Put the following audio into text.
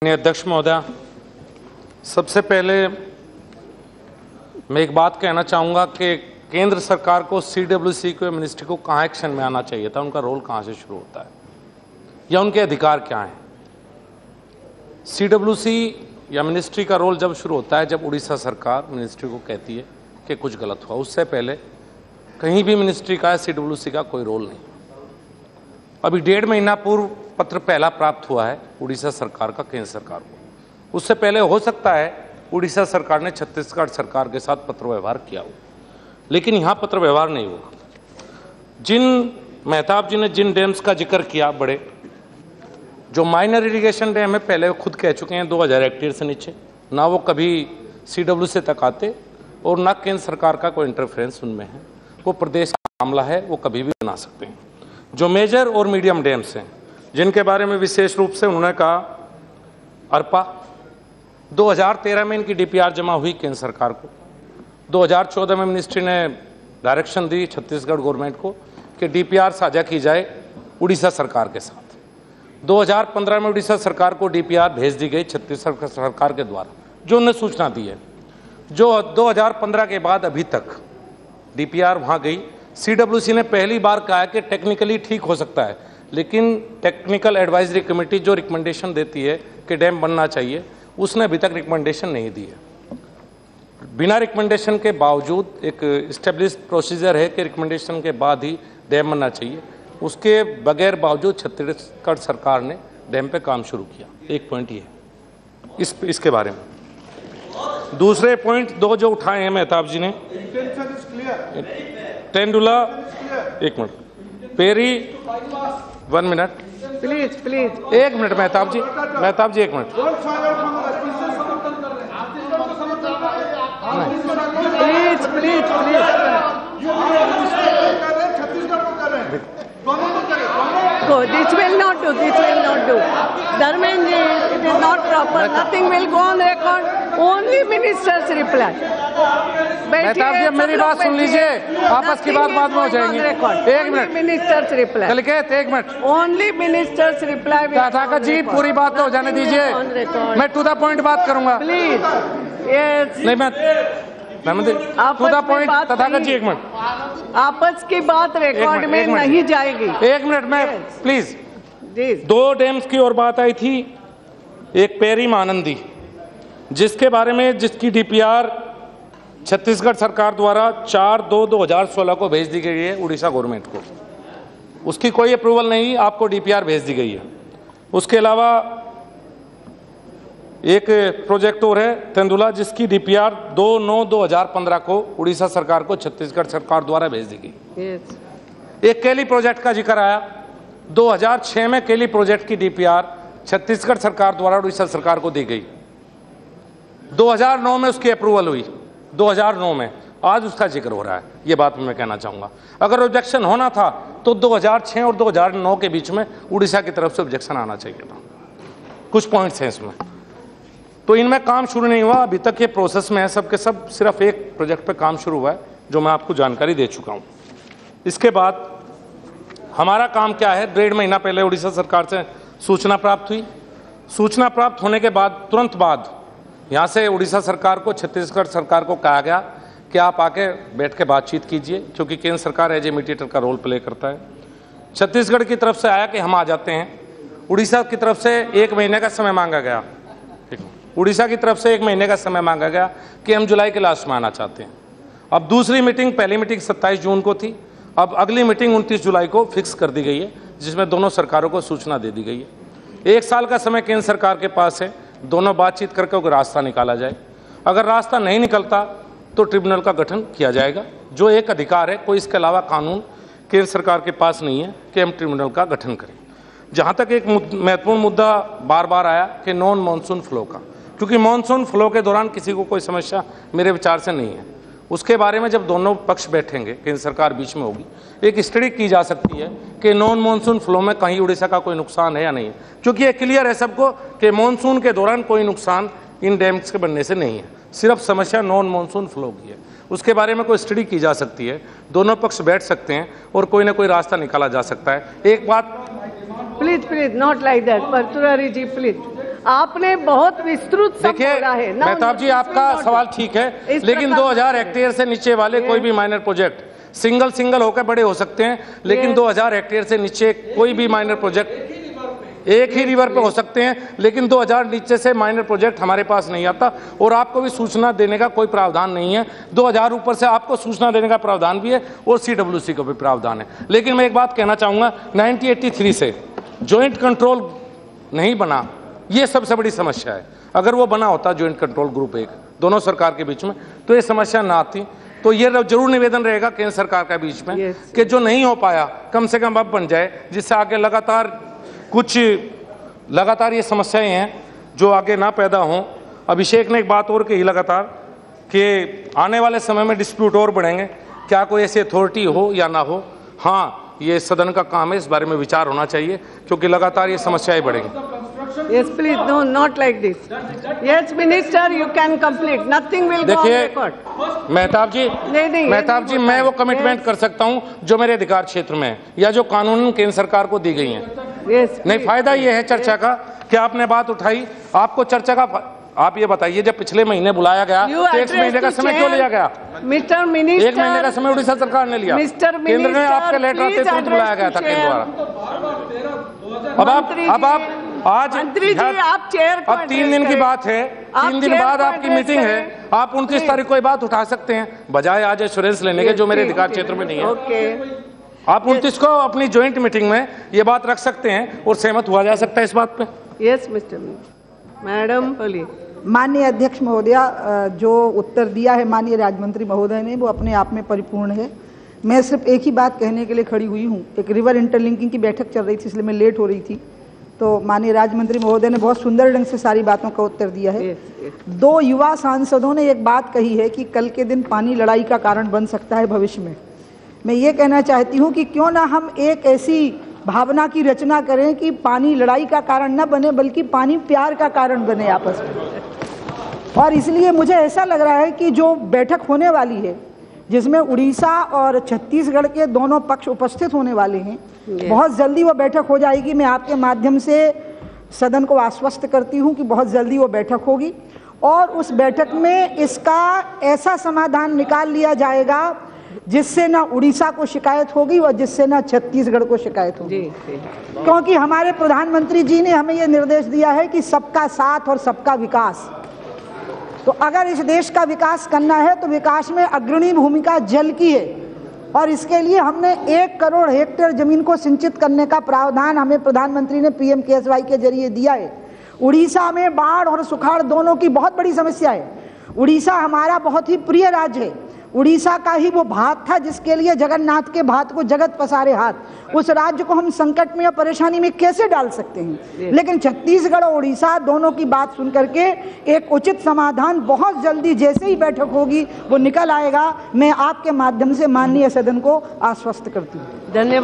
अध्यक्ष महोदय, सबसे पहले मैं एक बात कहना चाहूँगा कि केंद्र सरकार को सीडब्ल्यूसी को मिनिस्ट्री को कहाँ एक्शन में आना चाहिए था, उनका रोल कहाँ से शुरू होता है या उनके अधिकार क्या हैं। सीडब्ल्यूसी या मिनिस्ट्री का रोल जब शुरू होता है जब उड़ीसा सरकार मिनिस्ट्री को कहती है कि कुछ गलत हुआ, उससे पहले कहीं भी मिनिस्ट्री का सीडब्ल्यूसी का कोई रोल नहीं। अभी 1.5 महीना पूर्व पत्र पहला प्राप्त हुआ है उड़ीसा सरकार का केंद्र सरकार को। उससे पहले हो सकता है उड़ीसा सरकार ने छत्तीसगढ़ सरकार के साथ पत्र व्यवहार किया हो, लेकिन यहाँ पत्र व्यवहार नहीं हुआ। जिन मेहताब जी ने जिन डैम्स का जिक्र किया, बड़े जो माइनर इरिगेशन डैम है, पहले वो खुद कह चुके हैं 2000 हेक्टेयर से नीचे ना वो कभी सीडब्ल्यूसी तक आते और ना केंद्र सरकार का कोई इंटरफेरेंस उनमें है। वो प्रदेश का मामला है, वो कभी भी बना सकते हैं। जो मेजर और मीडियम डैम्स हैं जिनके बारे में विशेष रूप से उन्होंने कहा, अरपा 2013 में इनकी डीपीआर जमा हुई केंद्र सरकार को। 2014 में मिनिस्ट्री ने डायरेक्शन दी छत्तीसगढ़ गवर्नमेंट को कि डीपीआर साझा की जाए उड़ीसा सरकार के साथ। 2015 में उड़ीसा सरकार को डीपीआर भेज दी गई छत्तीसगढ़ सरकार के द्वारा, जो उन्हें सूचना दी है। जो 2015 के बाद अभी तक डीपीआर वहाँ गई। सीडब्ल्यूसी ने पहली बार कहा है कि टेक्निकली ठीक हो सकता है, लेकिन टेक्निकल एडवाइजरी कमेटी जो रिकमेंडेशन देती है कि डैम बनना चाहिए, उसने अभी तक रिकमेंडेशन नहीं दी है। बिना रिकमेंडेशन के बावजूद एक इस्टेब्लिश्ड प्रोसीजर है कि रिकमेंडेशन के बाद ही डैम बनना चाहिए, उसके बगैर बावजूद छत्तीसगढ़ सरकार ने डैम पे काम शुरू किया। एक पॉइंट ये है इसके बारे में। दूसरे पॉइंट 2 जो उठाए हैं मेहताब जी ने, तेंदुला, एक मिनट, पेरी, 1 minute please 1 minute Mehtab ji, एक minute. Please This will not do. Dharmendra, it is not proper. Nothing will go on record. Only ministers reply. Mehtab ji, मेरी बात सुन लीजिए, आपस की बात बाद में हो जाएंगी। 1 मिनट, मिनिस्टर्स रिप्लाई। कलिकेत 1 minute. Only ministers reply. Tathagata ji, पूरी बात तो हो जाने दीजिए, मैं टू द पॉइंट बात करूंगा। Please, yes. नहीं, मैं to the point. Tathagat ji 1 minute, आपस की बात रिकॉर्ड में नहीं जाएगी। 1 मिनट में प्लीज। 2 डैम्स की और बात आई थी, एक पेरी महानंदी, जिसके बारे में जिसकी डीपीआर छत्तीसगढ़ सरकार द्वारा 4/2/2016 को भेज दी गई है उड़ीसा गवर्नमेंट को। उसकी कोई अप्रूवल नहीं, आपको डीपीआर भेज दी गई है। उसके अलावा एक प्रोजेक्ट और है तेंदुला, जिसकी डीपीआर 2/9/2015 को उड़ीसा सरकार को छत्तीसगढ़ सरकार द्वारा भेज दी गई। एक केली प्रोजेक्ट का जिक्र आया। 2006 में केली प्रोजेक्ट की डीपीआर छत्तीसगढ़ सरकार द्वारा उड़ीसा सरकार को दी गई। 2009 में उसकी अप्रूवल हुई, 2009 में। आज उसका जिक्र हो रहा है। ये बात मैं कहना चाहूँगा, अगर ऑब्जेक्शन होना था तो 2006 और 2009 के बीच में उड़ीसा की तरफ से ऑब्जेक्शन आना चाहिए था। कुछ पॉइंट्स हैं इसमें, तो इनमें काम शुरू नहीं हुआ अभी तक, ये प्रोसेस में है सब के सब। सिर्फ एक प्रोजेक्ट पे काम शुरू हुआ है जो मैं आपको जानकारी दे चुका हूँ। इसके बाद हमारा काम क्या है, 1.5 महीना पहले उड़ीसा सरकार से सूचना प्राप्त हुई। सूचना प्राप्त होने के बाद तुरंत बाद यहाँ से उड़ीसा सरकार को छत्तीसगढ़ सरकार को कहा गया कि आप आके बैठ के बातचीत कीजिए, क्योंकि केंद्र सरकार एज ए मीडिएटर का रोल प्ले करता है। छत्तीसगढ़ की तरफ से आया कि हम आ जाते हैं। उड़ीसा की तरफ से 1 महीने का समय मांगा गया। उड़ीसा की तरफ से 1 महीने का समय मांगा गया कि हम जुलाई के लास्ट में आना चाहते हैं। अब दूसरी मीटिंग, पहली मीटिंग 27 जून को थी, अब अगली मीटिंग 29 जुलाई को फिक्स कर दी गई है, जिसमें दोनों सरकारों को सूचना दे दी गई है। 1 साल का समय केंद्र सरकार के पास है, दोनों बातचीत करके कोई रास्ता निकाला जाए। अगर रास्ता नहीं निकलता तो ट्रिब्यूनल का गठन किया जाएगा, जो एक अधिकार है। कोई इसके अलावा कानून केंद्र सरकार के पास नहीं है कि हम ट्रिब्यूनल का गठन करें। जहाँ तक एक महत्वपूर्ण मुद्दा बार बार आया कि नॉन मानसून फ्लो का, क्योंकि मानसून फ्लो के दौरान किसी को कोई समस्या मेरे विचार से नहीं है। उसके बारे में जब दोनों पक्ष बैठेंगे, केंद्र सरकार बीच में होगी, एक स्टडी की जा सकती है कि नॉन मानसून फ्लो में कहीं उड़ीसा का कोई नुकसान है या नहीं है, क्योंकि ये क्लियर है सबको कि मानसून के दौरान कोई नुकसान इन डैम्स के बनने से नहीं है, सिर्फ समस्या नॉन मानसून फ्लो की है। उसके बारे में कोई स्टडी की जा सकती है, दोनों पक्ष बैठ सकते हैं और कोई ना कोई रास्ता निकाला जा सकता है। एक बात Please, not like that. Parturari ji, please. आपने बहुत विस्तृत सब देखिए बोला है। Now Mehtab ji, this will आपका not सवाल do. ठीक है, इस लेकिन प्रकार- 2000 हेक्टेयर से नीचे वाले कोई भी माइनर प्रोजेक्ट सिंगल होकर बड़े हो सकते हैं, लेकिन 2000 हेक्टेयर से नीचे कोई भी माइनर प्रोजेक्ट एक ही रिवर पे हो सकते हैं, लेकिन 2000 नीचे से माइनर प्रोजेक्ट हमारे पास नहीं आता, और आपको भी सूचना देने का कोई प्रावधान नहीं है। 2000 ऊपर से आपको सूचना देने का प्रावधान भी है और CWC का भी प्रावधान है। लेकिन मैं एक बात कहना चाहूँगा, 1983 से जॉइंट कंट्रोल नहीं बना, ये सबसे बड़ी समस्या है। अगर वो बना होता जॉइंट कंट्रोल ग्रुप एक दोनों सरकार के बीच में, तो ये समस्या ना आती। तो ये जरूर निवेदन रहेगा केंद्र सरकार के बीच में कि जो नहीं हो पाया कम से कम अब बन जाए, जिससे आगे लगातार ये समस्याएं हैं जो आगे ना पैदा हों। अभिषेक ने एक बात और कही लगातार कि आने वाले समय में डिस्प्यूट और बढ़ेंगे, क्या कोई ऐसी अथॉरिटी हो या ना हो। हाँ, ये सदन का काम है, इस बारे में विचार होना चाहिए, क्योंकि लगातार ये समस्याएं बढ़ेंगी। Yes, please, no, not like this. Yes, Minister, you can complete. Nothing will go on देखिए record. मेहताब जी, मैं वो कमिटमेंट कर सकता हूं जो मेरे अधिकार क्षेत्र में है या जो कानून केंद्र सरकार को दी गई है। Yes, नहीं, फायदा ये है चर्चा का कि आपने बात उठाई, आपको चर्चा का। आप ये बताइए, जब पिछले महीने बुलाया गया तो 1 महीने का समय क्यों लिया गया? मिस्टर मिनिस्टर, 1 महीने का समय उड़ीसा सरकार ने लिया। केंद्र ने आपके लेटर आते तुरंत बुलाया गया था केंद्र द्वारा। अब आप आज मंत्री जी, आप चेयर को अब 3 दिन की बात है, 3 दिन बाद आपकी मीटिंग है, आप 29 तारीख को ये बात उठा सकते हैं, बजाय आज एश्योरेंस लेने के जो मेरे अधिकार क्षेत्र में नहीं है। ओके, आप 29 को अपनी ज्वाइंट मीटिंग में ये बात रख सकते हैं और सहमत हुआ जा सकता है इस बात पे। यस मिस्टर मैडम बोलिए। माननीय अध्यक्ष महोदया, जो उत्तर दिया है माननीय राज्य मंत्री महोदय ने वो अपने आप में परिपूर्ण है। मैं सिर्फ एक ही बात कहने के लिए खड़ी हुई हूँ। एक रिवर इंटरलिंकिंग की बैठक चल रही थी, इसलिए मैं लेट हो रही थी, तो माननीय राज्य मंत्री महोदय ने बहुत सुंदर ढंग से सारी बातों का उत्तर दिया है। 2 युवा सांसदों ने एक बात कही है कि कल के दिन पानी लड़ाई का कारण बन सकता है भविष्य में। मैं ये कहना चाहती हूँ कि क्यों ना हम एक ऐसी भावना की रचना करें कि पानी लड़ाई का कारण न बने, बल्कि पानी प्यार का कारण बने आपस में। और इसलिए मुझे ऐसा लग रहा है कि जो बैठक होने वाली है, जिसमें उड़ीसा और छत्तीसगढ़ के दोनों पक्ष उपस्थित होने वाले हैं, बहुत जल्दी वो बैठक हो जाएगी। मैं आपके माध्यम से सदन को आश्वस्त करती हूँ कि बहुत जल्दी वो बैठक होगी और उस बैठक में इसका ऐसा समाधान निकाल लिया जाएगा जिससे ना उड़ीसा को शिकायत होगी और जिससे ना छत्तीसगढ़ को शिकायत होगी। क्योंकि हमारे प्रधानमंत्री जी ने हमें ये निर्देश दिया है कि सबका साथ और सबका विकास। तो अगर इस देश का विकास करना है तो विकास में अग्रणी भूमिका जल की है, और इसके लिए हमने 1 करोड़ हेक्टेयर जमीन को सिंचित करने का प्रावधान हमें प्रधानमंत्री ने PMKSY के जरिए दिया है। उड़ीसा में बाढ़ और सुखाड़ दोनों की बहुत बड़ी समस्या है। उड़ीसा हमारा बहुत ही प्रिय राज्य है। उड़ीसा का ही वो भात था जिसके लिए जगन्नाथ के भात को जगत पसारे हाथ। उस राज्य को हम संकट में या परेशानी में कैसे डाल सकते हैं? लेकिन छत्तीसगढ़ और उड़ीसा दोनों की बात सुन करके एक उचित समाधान बहुत जल्दी, जैसे ही बैठक होगी वो निकल आएगा। मैं आपके माध्यम से माननीय सदन को आश्वस्त करती हूँ। धन्यवाद।